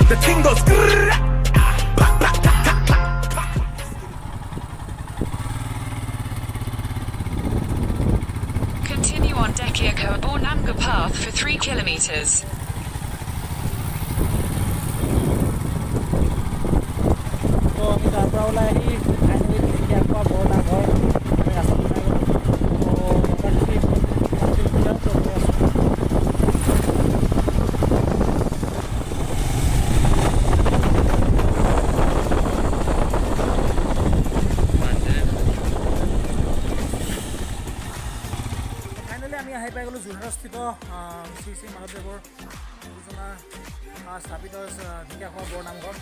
the ting goes. Continue on Dekiako Bornamga Path for 3 kilometers. তো আমি তাৰ পৰা ওলাই আহি ফাইনেলি ঢেকীয়াখোৱা বৰনামঘৰ আমি ৰাস্তাত ওলাই গ'লোঁ। তো মোটামুটি 5 কিলোমিটাৰ গৈ আছোঁ। ফাইনেলি আমি আহি পাই গ'লোঁ যোৰহাটস্থিত শ্ৰী শ্ৰী মাধৱদেৱৰ গুৰুজনা স্থাপিত ঢেকীয়াখোৱা বৰনামঘৰ।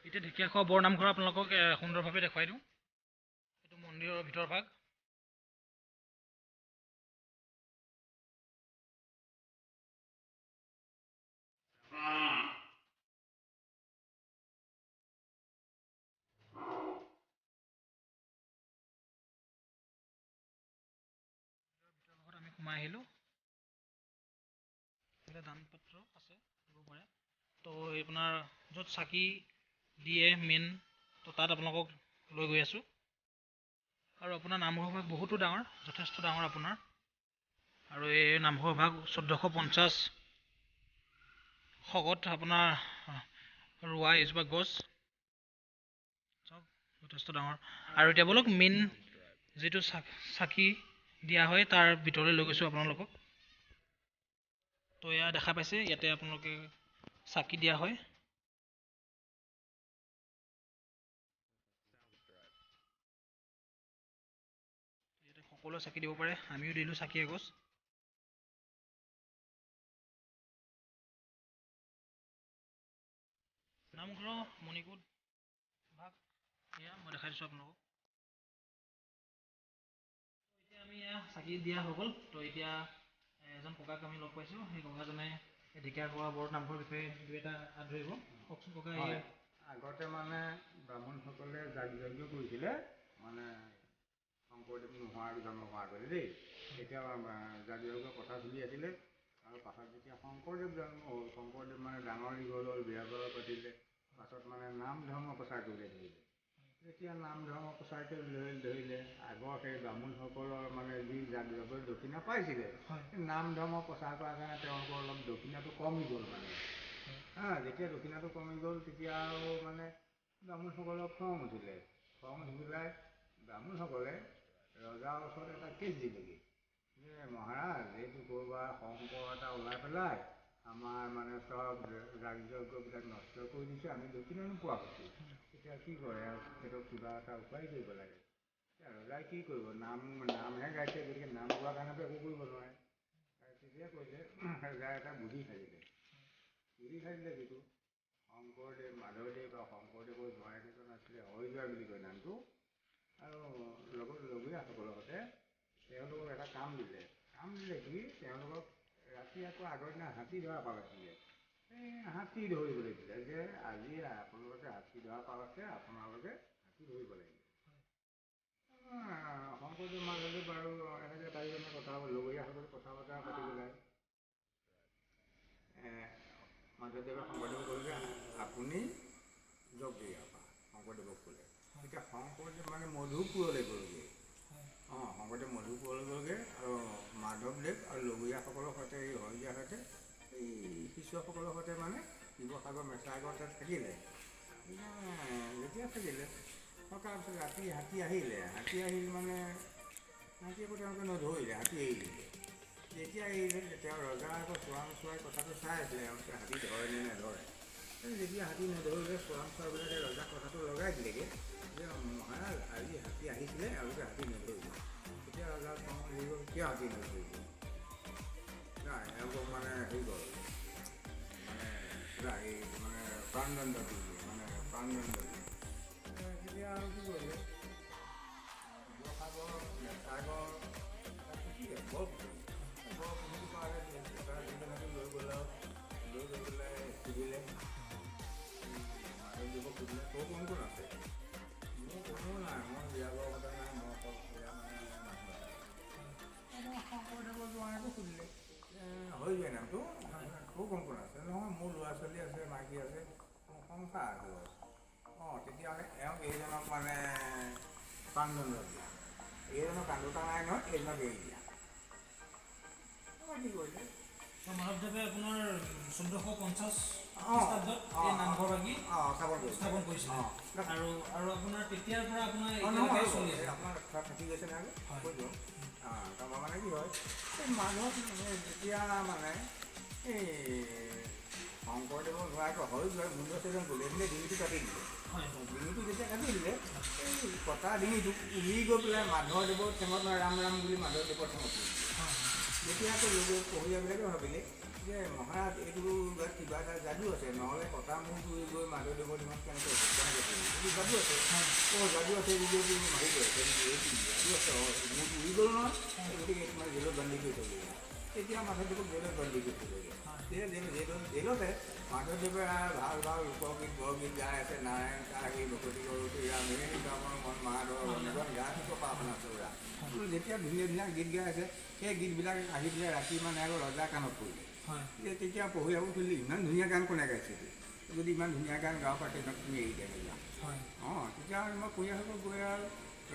এতিয়া ঢেকীয়াখোৱা বৰনামঘৰ আপোনালোকক সুন্দৰভাৱে দেখুৱাই দিওঁ। এইটো মন্দিৰৰ ভিতৰ ভাগ। আমি সোমাই আহিলোঁ। দান পত্ৰ আছে দিব পাৰে। তো আপোনাৰ য'ত চাকি দিয়ে মেইন, তো তাত আপোনালোকক লৈ গৈ আছোঁ। আৰু আপোনাৰ নামঘৰ ভাগ বহুতো ডাঙৰ, যথেষ্ট ডাঙৰ আপোনাৰ। আৰু এই নামঘৰ ভাগ 1450 শকত আপোনাৰ ৰোৱা এজোপা গছ, চব যথেষ্ট ডাঙৰ। আৰু এতিয়া বলক মেইন যিটো চাকি দিয়া হয় তাৰ ভিতৰলৈ লৈ গৈছোঁ আপোনালোকক। তো এয়া দেখা পাইছে, ইয়াতে আপোনালোকে চাকি দিয়া হয়। ইয়াতে সকলোৱে চাকি দিব পাৰে, আমিও দিলোঁ চাকি এগছ। নামঘৰৰ মণিকূট ভাগ এয়া মই দেখাই দিছোঁ আপোনালোকক। এতিয়া আমি এয়া চাকি দিয়া হৈ গ'ল। তো এতিয়া এজন ককাক আমি লগ পাইছোঁ। সেই ককাজনে ঢেকীয়াখোৱা বৰনামঘৰৰ বিষয়ে দুই এটা ধৰিব। কওকচোন ককা। আগতে মানে ব্ৰাহ্মণসকলে যাগ যজ্ঞ কৰিছিলে, মানে শংকৰদেৱ নোহোৱাৰ জন্ম হোৱাৰ আগতে দেই। তেতিয়া যাগ যজ্ঞ কথা চলি আছিলে। আৰু পাছত যেতিয়া শংকৰদেৱ জন্ম হ'ল, শংকৰদেৱ মানে ডাঙৰ দীঘল হ'ল, বিয়া বাৰু পাতিলে। পাছত মানে নাম ধৰ্ম প্ৰচাৰ কৰিবলৈ ধৰিলে। যেতিয়া নাম ধৰ্ম প্ৰচাৰ কৰিবলৈ ধৰিলে, আগৰ সেই ব্ৰাহ্মণসকলৰ মানে যি যাগ যজ্ঞৰ দক্ষিণা পাইছিলে, নাম ধৰ্ম প্ৰচাৰ কৰাৰ কাৰণে তেওঁলোকৰ অলপ দক্ষিণাটো কমি গ'ল মানে। যেতিয়া দক্ষিণাটো কমি গ'ল, তেতিয়া আৰু মানে ব্ৰাহ্মণসকলৰ খং উঠিলে। খং উঠি পেলাই ব্ৰাহ্মণসকলে ৰজাৰ ওচৰত এটা কেছ দিলেগৈ যে মহাৰাজ, এইটো ক'ৰবাৰ শংকৰ এটা ওলাই পেলাই আমাৰ মানে চব যাগ যজ্ঞবিলাক নষ্ট কৰি দিছে, আমি দক্ষিণা নোপোৱা হৈছোঁ। এতিয়া কি কৰে, সেইটো কিবা এটা উপায় কৰিব লাগে। এতিয়া ৰজাই কি কৰিব, নামহে গাইছে, গতিকে নাম গোৱাৰ কাৰণেতো একো কৰিব নোৱাৰে। তেতিয়া কৈছে, ৰজাই এটা বুদ্ধি সাজিলে। যিটো শংকৰদেৱ মাধৱদেৱ বা শংকৰদেৱৰ জোঁৱায়েক এজন আছিলে, হৰিদ্বাৰ বুলি কয় নামটো। আৰু লগত লগৰীয়াসকলৰ সৈতে তেওঁলোকক এটা কাম দিলে কি, তেওঁলোকক ৰাতি আকৌ আগৰ দিনা হাতী ধৰা পাল আছিলে, এই হাতী ধৰিবলৈ দিলে যে আজি আপোনালোকে হাতী ধৰা পাল আছে, আপোনালোকে হাতী ধৰিব লাগিব। শংকৰদেৱ মাধৱদেৱ আৰু এনেকৈ চাৰিজনে লগৰীয়াসকলে কথা বতৰা পাতি পেলাই মাধৱদেৱে শংকৰদেৱক ক'লে যে আপুনি যাওক দেই ইয়াৰ পৰা, শংকৰদেৱক ক'লে। এতিয়া শংকৰদেৱ মানে মধুপুৰলৈ গ'লগৈ। শংকৰদেৱ মধুপুৰলৈ গ'লগৈ, আৰু মাধৱদেৱ আৰু লগৰীয়াসকলৰ সৈতে, এই হৰিদিয়াৰ সৈতে, এই শিষ্যসকলৰ সৈতে মানে শিৱসাগৰ মেচাগৰ তাত থাকিলে। যেতিয়া থাকিলে থকাৰ পিছত ৰাতি হাতী আহিল মানে হাতী আকৌ তেওঁলোকে নধৰিলে, হাতী এৰি দিলে। যেতিয়া এৰিলে, তেওঁ ৰজা আকৌ চোৱাই কথাটো চাই আছিলে, হাতী ধৰে নে নধৰে। যেতিয়া হাতী নধৰিলে, চোৱাবিলাকে ৰজাক কথাটো লগাই দিলেগৈ যে মহাৰাজ, আজি হাতী আহিছিলে, এওঁলোকে হাতী নধৰিলে। তেতিয়া ৰজা খং উঠি গ'ল, কিয় হাতী নধৰিলে? নাই এওঁলোকক মানে হেৰি কৰে মানে পুৰা এই মানে প্ৰাণদণ্ড দিলে মানে প্ৰাণদণ্ড দিলে তেতিয়া আৰু কি কৰিলে শিৱসাগৰ নেতাগৰ বৰ পুখুৰী পাৰে যিজনকে লৈ গ'ল আৰু লৈ গৈ পেলাই সুধিলে মাধৱদেৱক সুধিলে তোৰ কোন কোন আছে মোৰ কোনো নাই মই বিয়া বাৰু কথা নাই মই অকল বিয়া মানে মানুহ শংকৰদেৱৰ জোঁৱাইকো সুধিলে হৈ যায় নাম তোৰ কোন কোন আছে নহয় মোৰ ল'ৰা ছোৱালী আছে মাইকী আছে মোৰ সংসাৰ আছে অঁ তেতিয়াহ'লে এওঁক এইজনক মানে প্ৰাণদণ্ড দিয়ে এইজনক কান্দোতা নাই নহয় এইজনক এৰি দিয়া কি কৰিলে মাধৱদেৱে আপোনাৰ 1450 খ্ৰীষ্টাব্দত এই নামঘৰ ভাগি স্থাপন কৰিছিলে আৰু আপোনাৰ তেতিয়াৰ পৰা আপোনাৰ এতিয়ালৈকে চলি আছে আপোনাৰ থাকি গৈছে নহয় কৈ দিওঁ তাৰপৰা মানে কি হয় এই মানুহক যেতিয়া মানে এই শংকৰদেৱৰ জোঁৱাইক হৈ যোৱা মুণ্ড ছেদন কৰিলে এইপিনে ডিঙিটো কাটি দিলে ডিঙিটো যেতিয়া কাটি দিলে এই কটা ডিঙিটো উৰি গৈ পেলাই মাধৱদেৱৰ ঠেঙত ৰাম ৰাম বুলি মাধৱদেৱৰ ঠেঙত পৰিলে যেতিয়া আকৌ পঢ়ুৱাবিলাকে ভাবিলে যে মহাৰাজ এইটো কিবা এটা যাদু আছে নহ'লে কটা মূৰটো গৈ মাধৱদেৱৰ দিনত কেনেকৈ আছে কেনেকৈ যাদু আছে যাদু আছে যদি হেৰি কৰে যাদু আছে মূৰটো উৰি গ'ল নহয় গতিকে তোমাৰ জেলত বান্ধি কৰি থ'ব লাগিব তেতিয়া মাধৱদেৱক জেলত বান্ধি কৰি থ'ব লাগিব জেলতে মাধৱদেৱে ভাল ভাল লোকগীত বৰগীত গাই আছে নাৰায়ণ কাহি ভকতি কৰোঁ ৰামে গামৰ মন মাধৱ এনেকুৱা গান প্ৰাৰ্থনা চৌৰা যেতিয়া ধুনীয়া ধুনীয়া গীত গাই আছে সেই গীতবিলাক আহি পেলাই ৰাতি মানে আৰু ৰজা কাণত পৰিলে তেতিয়া পঢ়ুৱাব খুলিলে ইমান ধুনীয়া গান কোনে গাইছে যদি ইমান ধুনীয়া গান গাব পাৰে তেনেকৈ তুমি এৰি দিয়া গ'লা অঁ তেতিয়া মই পৰিয়ালসকল গৈ আৰু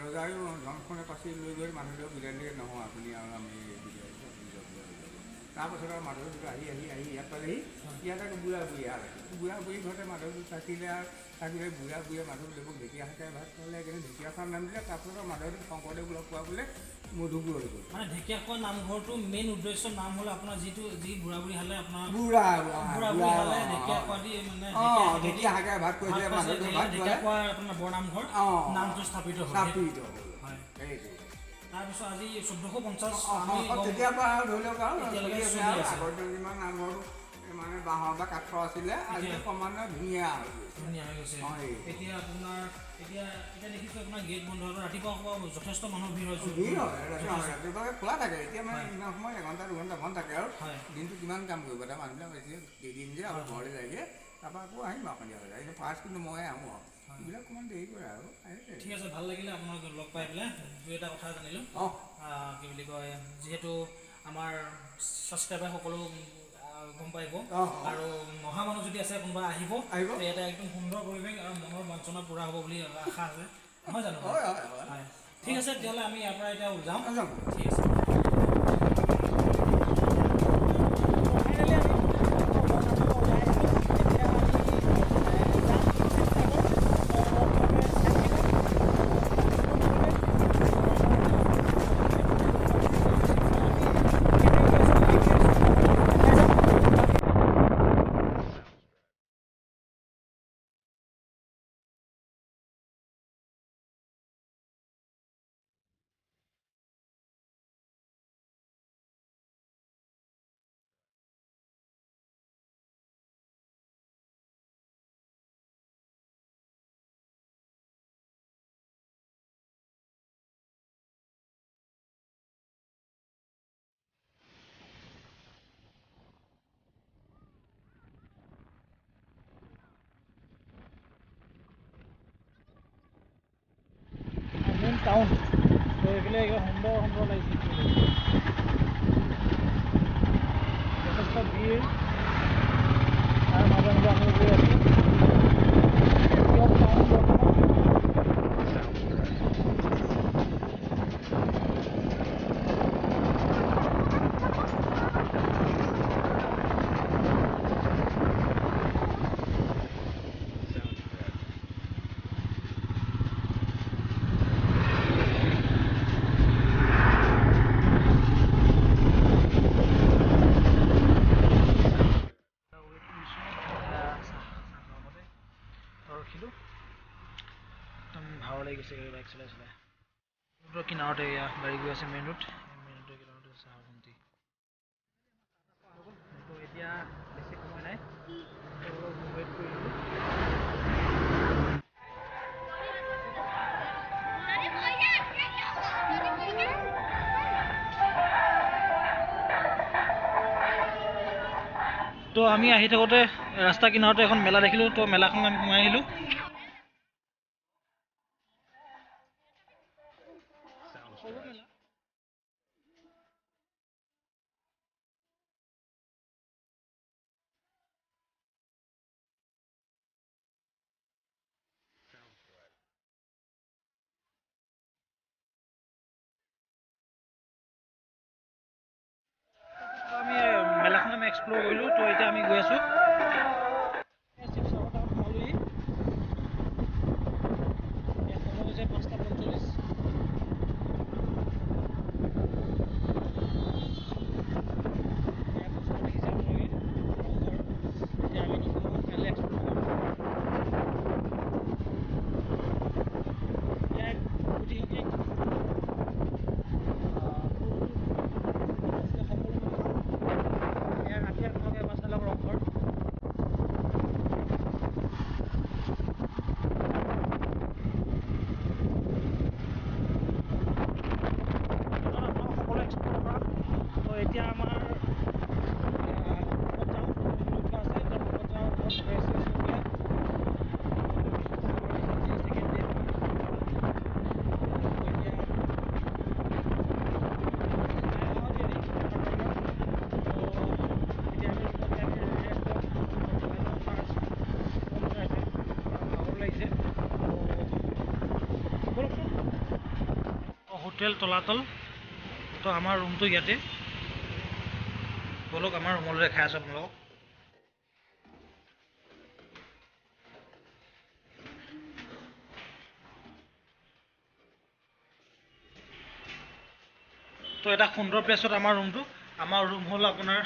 ৰজায়ো ধনখনে পাচি লৈ গৈ মাধৱদেৱক বিদায় দিলে নহয় আপুনি আৰু আমি বিদায় তাৰপাছত আৰু মাধৱদেৱ আহি ইয়াত পালেহি ইয়াত আকৌ বুঢ়া বুঢ়ী বুঢ়া বুঢ়ী ঘৰতে মাধৱদেৱ থাকিলে আৰু থাকিলে বুঢ়া বুঢ়ীয়ে মাধৱদেৱক ঢেকীয়া শাকেৰে ভাত খালে কিন্তু ঢেকীয়া খোৱাৰ নাম দিলে তাৰপিছত মাধৱদেৱ শংকৰদেৱ লগ পোৱা বোলে মধুপুৰ হৈ গ'ল মানে ঢেকীয়াখোৱা নামঘৰটো মেইন উদ্দেশ্য নাম হ'ল আপোনাৰ যি বুঢ়া বুঢ়ী হালে আপোনাৰ বুঢ়া বুঢ়ী হালে ঢেকীয়াখোৱা দি মানে ঢেকীয়া শাকেৰে ভাত কৰিছিলে মাধৱদেৱ ভাত ঢেকীয়াখোৱা আপোনাৰ বৰনামঘৰ নামটো স্থাপিত হ'ল সেইটো তাৰপিছত আজি 1450 তেতিয়াৰ পৰা আৰু ধৰি লওক আৰু আগৰ যিমান নামঘৰ মানে বাঁহৰ বা কাঠৰ আছিলে আজি ক্ৰমান্বয়ে ধুনীয়া হৈ গৈছে এতিয়া আপোনাৰ এতিয়া দেখিছোঁ আপোনাৰ গেট বন্ধ হ'ল ৰাতিপুৱা যথেষ্ট মানুহ ভিৰ হৈছে ৰাতিপুৱা খোলা থাকে এতিয়া মানে ইমান সময় এঘণ্টা দুঘণ্টা বন্ধ থাকে আৰু দিনটো কিমান কাম কৰিব তাৰ মানুহবিলাক বেছি কেইদিন যে আৰু ঘৰলৈ যায়গৈ তাৰপৰা আকৌ আহিম আৰু সন্ধিয়া হৈ যায় কিন্তু ফাৰ্ষ্ট কিন্তু মই আহোঁ আৰু এইবিলাক অকণমান দেৰি কৰে আৰু ঠিক আছে ভাল লাগিলে আপোনাক লগ পাই পেলাই দুই এটা কথা জানিলোঁ কি বুলি কয় যিহেতু আমাৰ ছাবস্ক্ৰাইবাৰ সকলো গম পাৰিব আৰু নহা মানুহ যদি আছে কোনোবা আহিব এটা একদম সুন্দৰ পৰিৱেশ আৰু মনৰ বাঞ্ছনা পূৰা হ'ব বুলি আশা আছে নহয় জানো হয় ঠিক আছে তেতিয়াহ'লে আমি ইয়াৰ পৰা এতিয়া যাওঁ ঠিক আছে টাউন এইফালে সুন্দৰ সুন্দৰ লাগিছে যথেষ্ট ভিৰ তাৰ মাজে মাজে আমি গৈ আছোঁ একদম ভাও লাগি গৈছে বাইক চলাই ৰোডৰ কিনাৰতে এয়া গাড়ী গৈ আছে মেইন ৰোড কিনাৰতে চাহ ভণ্টি তো আমি আহি থাকোঁতে ৰাস্তা কিনাৰতে এখন মেলা দেখিলোঁ, তো মেলাখন আমি সোমাই আহিলোঁ। আমি মেলাখন আমি এক্সপ্ল'ৰ কৰিলোঁ, তো এতিয়া আমি গৈ আছোঁ শিৱসাগৰ টাউন সোমালোহি। ইয়াত সময় হৈছে 5:45। ইয়াত ওচৰত দেখিছে আপোনালোকে ৰংঘৰ। এতিয়া আমি নোসোমাওঁ, কাইলৈ এক্সপ্ল'ৰ কৰিম। ইয়াত গুটিসুটি ৰাতি আপোনালোকে এবাৰ চাই লওক ৰংঘৰ। সকলো এক্সপ্ল'ৰ কৰা। তো এতিয়া আমাৰ হোটেল তলাতল। তো আমাৰ ৰুমটো ইয়াতে, বলক আমাৰ ৰুমলৈ দেখাই আছোঁ আপোনালোকক। তো এটা সুন্দৰ প্লেচত আমাৰ ৰুমটো। আমাৰ ৰুম হ'ল আপোনাৰ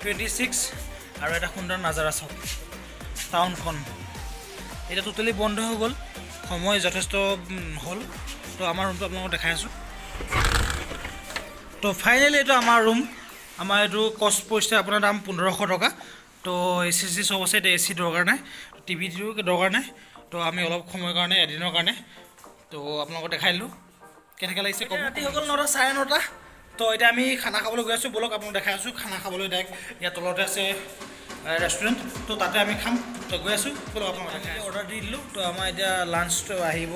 26 আৰু এটা সুন্দৰ নাজাৰা চাওক টাউনখন। এতিয়া টোটেলি বন্ধ হৈ গ'ল, সময় যথেষ্ট হ'ল। তো আমাৰ ৰুমটো আপোনালোকক দেখাই আছোঁ। তো ফাইনেলি এইটো আমাৰ ৰুম। আমাৰ এইটো কষ্ট পৰিছে আপোনাৰ দাম 1500 টকা। তো AC চব আছে, এতিয়া AC দৰকাৰ নাই, টিভিটো দৰকাৰ নাই। তো আমি অলপ সময়ৰ কাৰণে, এদিনৰ কাৰণে তো আপোনালোকক দেখাই দিলোঁ। কেনেকৈ লাগিছে ক'ব। ৰাতি হৈ গ'ল 9টা, 9:30। তো এতিয়া আমি খানা খাবলৈ গৈ আছোঁ, বলক আপোনাক দেখাই আছোঁ। খানা খাবলৈ ডাইৰেক্ট ইয়াৰ তলতে আছে ৰেষ্টুৰেণ্ট, তো তাতে আমি খাম। তো গৈ আছোঁ, বলক আপোনাক দেখাই অৰ্ডাৰ দি দিলোঁ। তো আমাৰ এতিয়া লাঞ্চটো আহিব।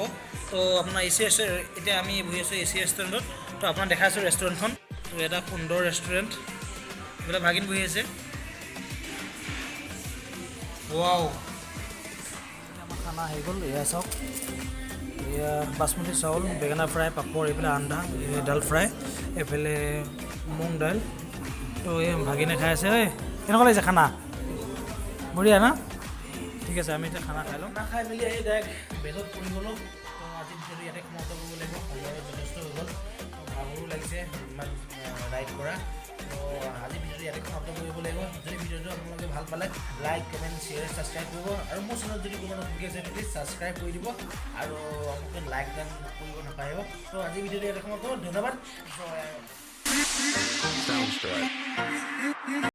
তো আপোনাৰ AC আছে, এতিয়া আমি বহি আছোঁ AC ৰেষ্টুৰেণ্টত। তো আপোনাক দেখাই আছোঁ ৰেষ্টুৰেণ্টখন। তো এটা সুন্দৰ ৰেষ্টুৰেণ্ট, এইফালে ভাগিন বহি আছে। ৱাও, আমাৰ খানা আহি গ'ল। এয়া চাওক, এয়া বাচমতি চাউল, বেঙেনা ফ্ৰাই, পাপৰ, এইফালে আন্দা, ডাল ফ্ৰাই, এইফালে মুগ দাইল। তো এই ভাগিনে খাই আছে। ঐ কেনেকুৱা লাগিছে খানা? বঢ়িয়া না? ঠিক আছে, আমি এতিয়া খানা খাই লওঁ। খানা খাই মেলি আহি ডাইৰেক্ট বেডত পৰি গ'লোঁ। তো আজি ভিডিঅ'টো ইয়াতে সমাপ্ত কৰিব লাগিব, সময় যথেষ্ট হৈ গ'ল। ভাগৰো লাগিছে ইমান ৰাইড কৰা। তো আজি ভিডিঅ'টো ইয়াতে সমাপ্ত কৰিব লাগিব। যদি ভিডিঅ'টো আপোনালোকে ভাল পালে লাইক, কমেণ্ট, শ্বেয়াৰ, ছাবস্ক্ৰাইব কৰিব। আৰু মোৰ চেনেলত যদি কোনো নতুনকৈ আছে প্লিজ ছাবস্ক্ৰাইব কৰি দিব আৰু আপোনালোকে লাইক ডান কৰিব নাপাহৰিব। তো আজি ভিডিঅ'টো ইয়াতে সমাপ্ত। ধন্যবাদ।